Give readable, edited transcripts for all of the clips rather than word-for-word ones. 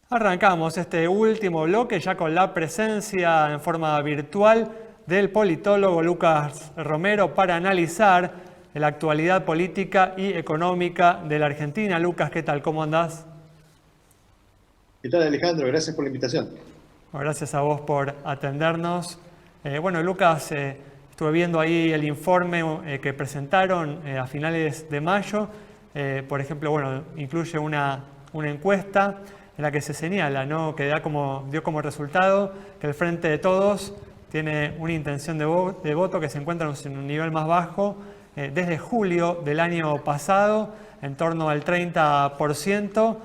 Arrancamos este último bloque ya con la presencia en forma virtual del politólogo Lucas Romero para analizar la actualidad política y económica de la Argentina. Lucas, ¿qué tal? ¿Cómo andás? ¿Qué tal, Alejandro? Gracias por la invitación. Bueno, gracias a vos por atendernos. Bueno, Lucas, estuve viendo ahí el informe que presentaron a finales de mayo. Por ejemplo, bueno, incluye una encuesta en la que se señala, ¿no?, que dio como resultado que el Frente de Todos tiene una intención de voto que se encuentra en un nivel más bajo desde julio del año pasado, en torno al 30%,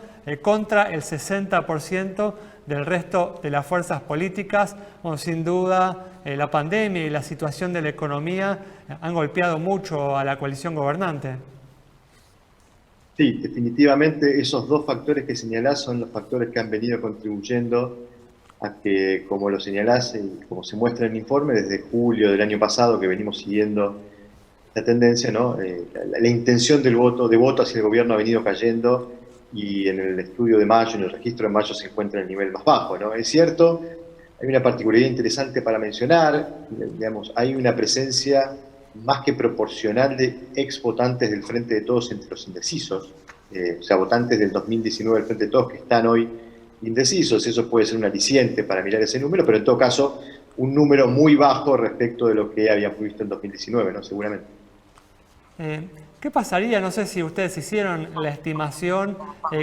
contra el 60% del resto de las fuerzas políticas. Bueno, sin duda, la pandemia y la situación de la economía han golpeado mucho a la coalición gobernante. Sí, definitivamente esos dos factores que señalás son los factores que han venido contribuyendo a que, como lo señalás y como se muestra en el informe, desde julio del año pasado que venimos siguiendo la tendencia, ¿no? La intención de voto hacia el gobierno ha venido cayendo y en el estudio de mayo, en el registro de mayo se encuentra en el nivel más bajo, ¿no? Es cierto, hay una particularidad interesante para mencionar, digamos, hay una presencia más que proporcional de ex votantes del Frente de Todos entre los indecisos, o sea, votantes del 2019 del Frente de Todos que están hoy indecisos. Eso puede ser un aliciente para mirar ese número, pero en todo caso un número muy bajo respecto de lo que habíamos visto en 2019, ¿no? Seguramente. ¿Qué pasaría? No sé si ustedes hicieron la estimación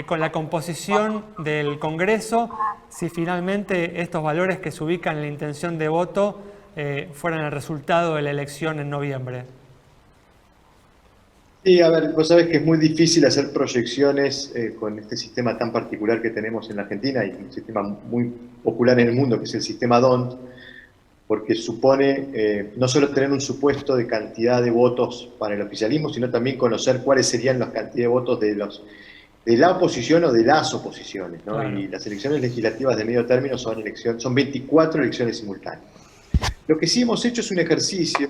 con la composición del Congreso, si finalmente estos valores que se ubican en la intención de voto fueran el resultado de la elección en noviembre. Sí, a ver, vos sabés que es muy difícil hacer proyecciones con este sistema tan particular que tenemos en la Argentina y un sistema muy popular en el mundo, que es el sistema DONT, porque supone no solo tener un supuesto de cantidad de votos para el oficialismo, sino también conocer cuáles serían las cantidades de votos de la oposición o de las oposiciones, ¿no? Claro. Y las elecciones legislativas de medio término son 24 elecciones simultáneas. Lo que sí hemos hecho es un ejercicio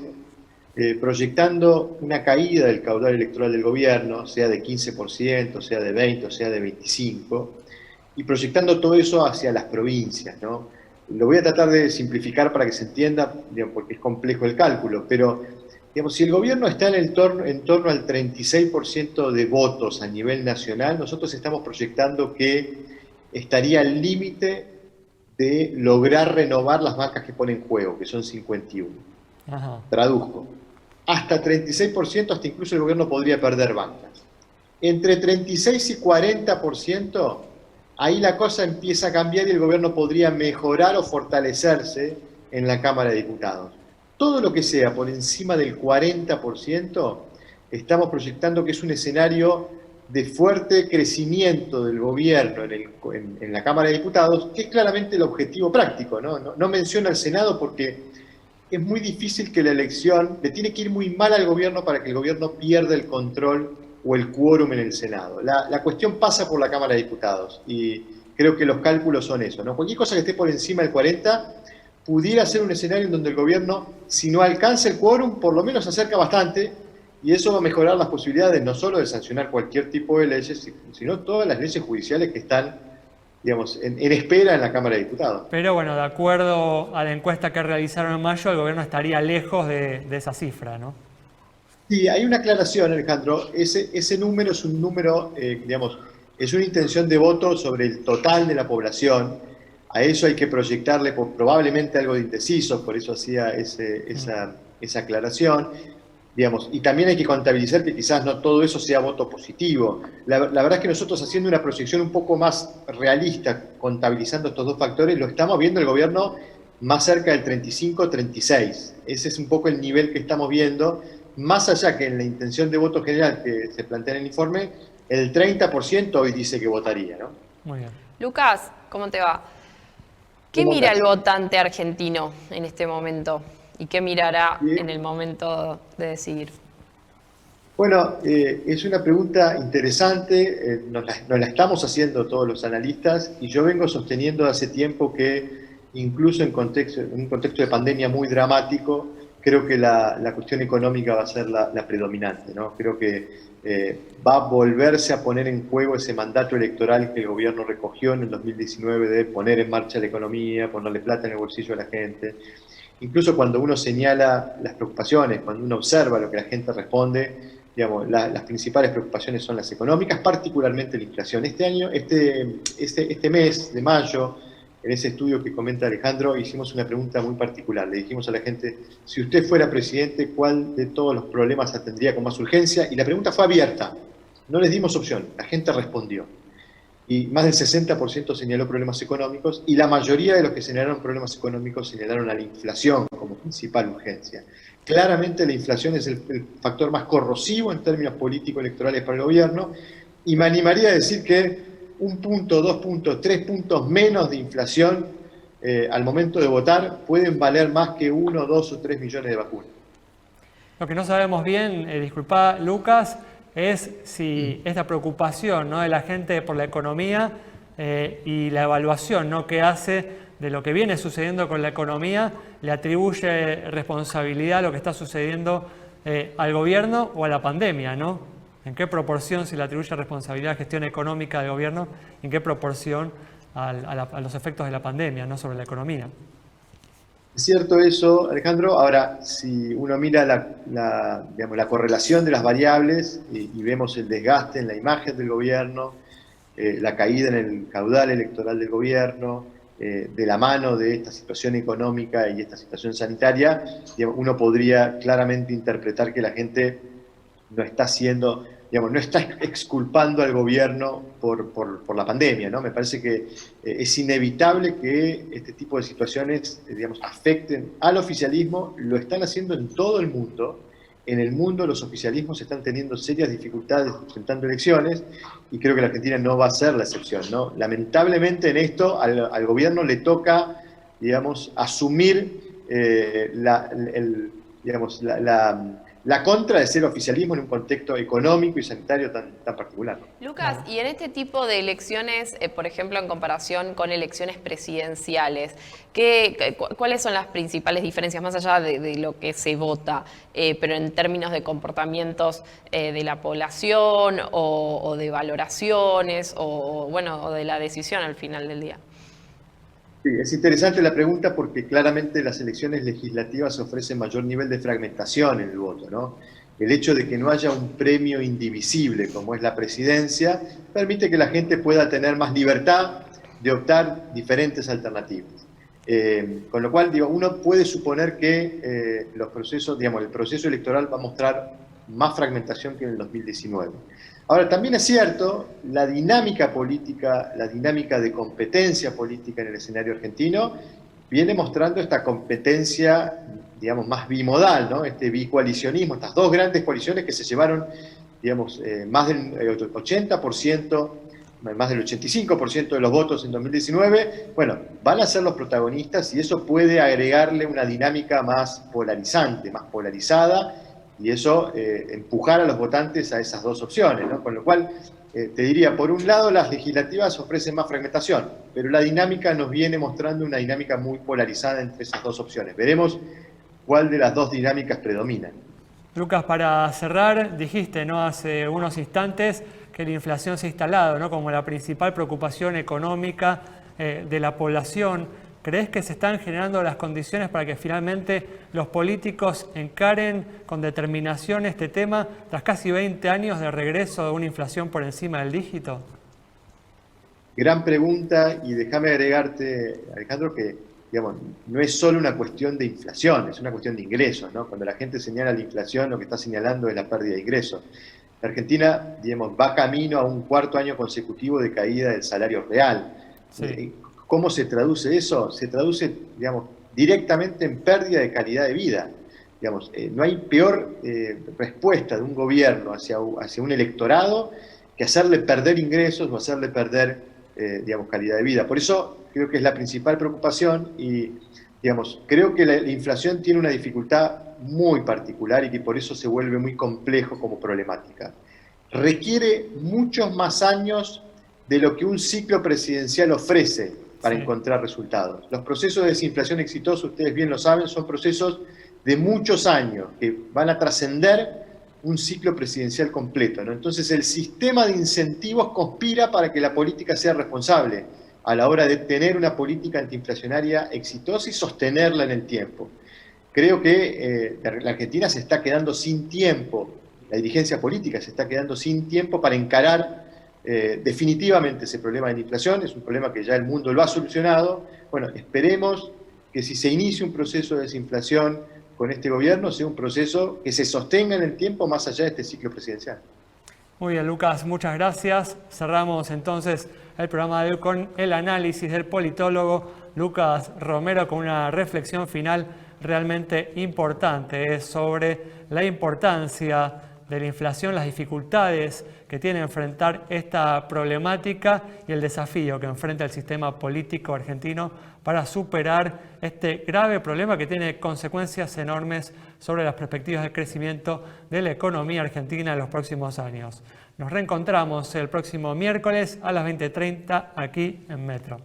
proyectando una caída del caudal electoral del gobierno, sea de 15%, sea de 20%, o sea de 25%, y proyectando todo eso hacia las provincias, ¿no? Lo voy a tratar de simplificar para que se entienda, digamos, porque es complejo el cálculo, pero digamos, si el gobierno está en torno al 36% de votos a nivel nacional, nosotros estamos proyectando que estaría al límite de lograr renovar las bancas que pone en juego, que son 51. Ajá. Traduzco. Hasta 36%, hasta incluso el gobierno podría perder bancas. Entre 36 y 40%, ahí la cosa empieza a cambiar y el gobierno podría mejorar o fortalecerse en la Cámara de Diputados. Todo lo que sea por encima del 40%, estamos proyectando que es un escenario de fuerte crecimiento del gobierno en la Cámara de Diputados, que es claramente el objetivo práctico, ¿no? No menciona el Senado porque es muy difícil que la elección, le tiene que ir muy mal al gobierno para que el gobierno pierda el control o el quórum en el Senado. La cuestión pasa por la Cámara de Diputados y creo que los cálculos son eso, ¿no? Cualquier cosa que esté por encima del 40 pudiera ser un escenario en donde el gobierno, si no alcanza el quórum, por lo menos se acerca bastante y eso va a mejorar las posibilidades no solo de sancionar cualquier tipo de leyes, sino todas las leyes judiciales que están, digamos, en espera en la Cámara de Diputados. Pero bueno, de acuerdo a la encuesta que realizaron en mayo, el gobierno estaría lejos de esa cifra, ¿no? Sí, hay una aclaración, Alejandro. Ese número es un número, digamos, es una intención de voto sobre el total de la población. A eso hay que proyectarle probablemente algo de indecisos, por eso hacía esa aclaración. Digamos, y también hay que contabilizar que quizás no todo eso sea voto positivo. La verdad es que nosotros haciendo una proyección un poco más realista, contabilizando estos dos factores, lo estamos viendo el gobierno más cerca del 35-36. Ese es un poco el nivel que estamos viendo, más allá que en la intención de voto general que se plantea en el informe, el 30% hoy dice que votaría, ¿no? Muy bien. Lucas, ¿cómo te va? ¿Qué ¿Cómo mira andás? el votante argentino en este momento? ¿Y qué mirará en Bien. el momento de decidir? Bueno, es una pregunta interesante, nos la estamos haciendo todos los analistas y yo vengo sosteniendo hace tiempo que incluso en un contexto de pandemia muy dramático, creo que la cuestión económica va a ser la predominante, ¿no? Creo que va a volverse a poner en juego ese mandato electoral que el gobierno recogió en el 2019 de poner en marcha la economía, ponerle plata en el bolsillo a la gente. Incluso cuando uno señala las preocupaciones, cuando uno observa lo que la gente responde, digamos, las principales preocupaciones son las económicas, particularmente la inflación. Este mes de mayo, en ese estudio que comenta Alejandro, hicimos una pregunta muy particular. Le dijimos a la gente, si usted fuera presidente, ¿cuál de todos los problemas atendería con más urgencia? Y la pregunta fue abierta, no les dimos opción, la gente respondió. Y más del 60% señaló problemas económicos, y la mayoría de los que señalaron problemas económicos señalaron a la inflación como principal urgencia. Claramente la inflación es el factor más corrosivo en términos político-electorales para el gobierno, y me animaría a decir que 1 punto, 2 puntos, 3 puntos menos de inflación al momento de votar pueden valer más que 1, 2 o 3 millones de vacunas. Lo que no sabemos bien, disculpa Lucas, es si esta preocupación, ¿no?, de la gente por la economía y la evaluación, ¿no?, que hace de lo que viene sucediendo con la economía, le atribuye responsabilidad a lo que está sucediendo al gobierno o a la pandemia, ¿no? ¿En qué proporción se le atribuye responsabilidad a la gestión económica del gobierno? ¿En qué proporción a los efectos de la pandemia, ¿no?, sobre la economía? Es cierto eso, Alejandro. Ahora, si uno mira la correlación de las variables y vemos el desgaste en la imagen del gobierno, la caída en el caudal electoral del gobierno, de la mano de esta situación económica y esta situación sanitaria, uno podría claramente interpretar que la gente no está haciendo, no está exculpando al gobierno por la pandemia, ¿no? Me parece que es inevitable que este tipo de situaciones, afecten al oficialismo. Lo están haciendo en todo el mundo. En el mundo los oficialismos están teniendo serias dificultades enfrentando elecciones, y creo que la Argentina no va a ser la excepción, ¿no? Lamentablemente en esto al gobierno le toca, asumir la contra de ser oficialismo en un contexto económico y sanitario tan particular. Lucas, y en este tipo de elecciones, por ejemplo, en comparación con elecciones presidenciales, ¿cuáles son las principales diferencias, más allá de lo que se vota, pero en términos de comportamientos de la población o de valoraciones o de la decisión al final del día? Sí, es interesante la pregunta porque claramente las elecciones legislativas ofrecen mayor nivel de fragmentación en el voto, ¿no? El hecho de que no haya un premio indivisible como es la presidencia permite que la gente pueda tener más libertad de optar diferentes alternativas. Con lo cual, uno puede suponer que los procesos, el proceso electoral va a mostrar más fragmentación que en el 2019. Ahora, también es cierto, la dinámica política, la dinámica de competencia política en el escenario argentino viene mostrando esta competencia, más bimodal, ¿no? Este bicoalicionismo, estas dos grandes coaliciones que se llevaron, más del 80%, más del 85% de los votos en 2019, van a ser los protagonistas, y eso puede agregarle una dinámica más polarizante, más polarizada, y eso empujar a los votantes a esas dos opciones, ¿no? Con lo cual, te diría, por un lado las legislativas ofrecen más fragmentación, pero la dinámica nos viene mostrando una dinámica muy polarizada entre esas dos opciones. Veremos cuál de las dos dinámicas predomina. Lucas, para cerrar, dijiste, ¿no?, hace unos instantes que la inflación se ha instalado, ¿no?, como la principal preocupación económica de la población. ¿Crees que se están generando las condiciones para que finalmente los políticos encaren con determinación este tema tras casi 20 años de regreso de una inflación por encima del dígito? Gran pregunta, y déjame agregarte, Alejandro, que no es solo una cuestión de inflación, es una cuestión de ingresos, ¿no? Cuando la gente señala la inflación, lo que está señalando es la pérdida de ingresos. La Argentina, va camino a un cuarto año consecutivo de caída del salario real. Sí. ¿Cómo se traduce eso? Se traduce, directamente en pérdida de calidad de vida. No hay peor respuesta de un gobierno hacia un electorado que hacerle perder ingresos o hacerle perder, calidad de vida. Por eso creo que es la principal preocupación, y, creo que la inflación tiene una dificultad muy particular y que por eso se vuelve muy complejo como problemática. Requiere muchos más años de lo que un ciclo presidencial ofrece para encontrar resultados. Los procesos de desinflación exitosos, ustedes bien lo saben, son procesos de muchos años que van a trascender un ciclo presidencial completo, ¿no? Entonces el sistema de incentivos conspira para que la política sea responsable a la hora de tener una política antiinflacionaria exitosa y sostenerla en el tiempo. Creo que la Argentina se está quedando sin tiempo, la dirigencia política se está quedando sin tiempo para encarar definitivamente ese problema de la inflación. Es un problema que ya el mundo lo ha solucionado. Bueno, esperemos que si se inicia un proceso de desinflación con este gobierno, sea un proceso que se sostenga en el tiempo más allá de este ciclo presidencial. Muy bien, Lucas, muchas gracias. Cerramos entonces el programa de hoy con el análisis del politólogo Lucas Romero con una reflexión final realmente importante sobre la importancia de la inflación, las dificultades que tiene enfrentar esta problemática y el desafío que enfrenta el sistema político argentino para superar este grave problema que tiene consecuencias enormes sobre las perspectivas de crecimiento de la economía argentina en los próximos años. Nos reencontramos el próximo miércoles a las 20:30 aquí en Metro.